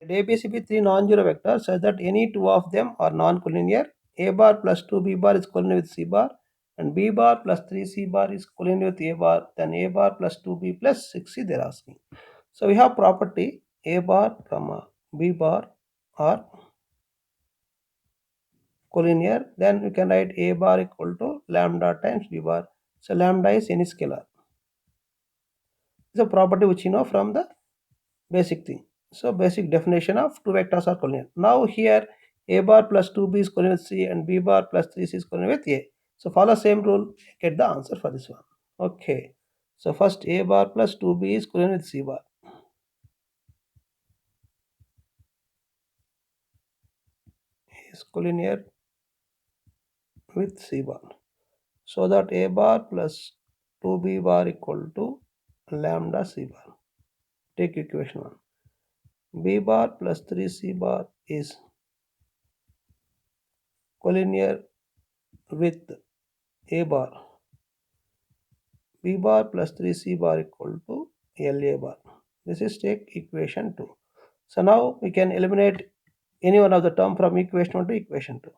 Let A, B, C be three non-zero vectors such that any two of them are non-collinear. A bar plus 2B bar is collinear with C bar, and B bar plus 3C bar is collinear with A bar. Then A bar plus 2B plus 6C they're asking. So we have property A bar comma B bar are collinear. Then we can write A bar equal to lambda times B bar. So lambda is any scalar. It's a property which you know from the basic thing. So basic definition of two vectors are collinear. Now here A bar plus 2B is collinear with C and B bar plus 3C is collinear with A. So follow same rule, get the answer for this one. Okay. So first A bar plus 2B is collinear with C bar. Is collinear with C bar. So that A bar plus 2B bar equal to lambda C bar. Take equation 1. B bar plus 3C bar is collinear with A bar. B bar plus 3C bar equal to LA bar. This is take equation 2. So now we can eliminate any one of the term from equation 1 to equation 2.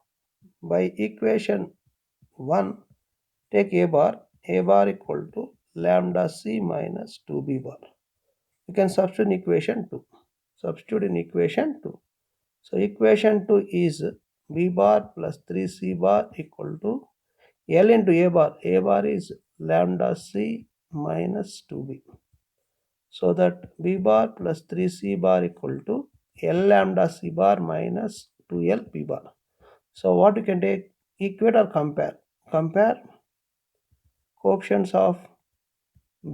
By equation 1, take A bar equal to lambda C minus 2B bar. You can substitute in equation 2. Substitute in equation 2. So equation 2 is B bar plus 3C bar equal to L into A bar. A bar is lambda C minus 2B. So that B bar plus 3C bar equal to L lambda C bar minus 2L B bar. So what you can take, equate or compare. Compare coefficients of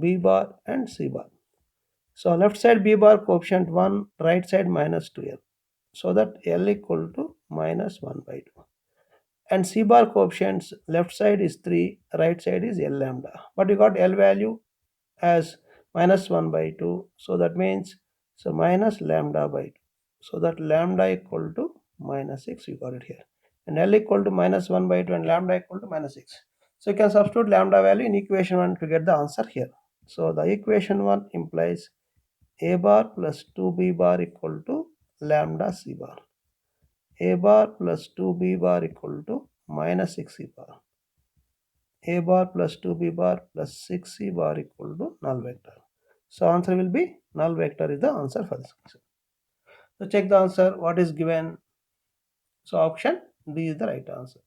B bar and C bar. So left side B bar coefficient 1, right side minus 2L. So that L equal to minus 1 by 2. And C bar coefficients, left side is 3, right side is L lambda. But you got L value as minus 1 by 2. So that means, so minus lambda by 2. So that lambda equal to minus 6, you got it here. And L equal to minus 1 by 2 and lambda equal to minus 6. So you can substitute lambda value in equation 1 to get the answer here. So the equation 1 implies A bar plus 2B bar equal to lambda C bar. A bar plus 2B bar equal to minus 6C bar. A bar plus 2B bar plus 6C bar equal to null vector. So answer will be null vector is the answer for this question. So check the answer what is given. So option D is the right answer.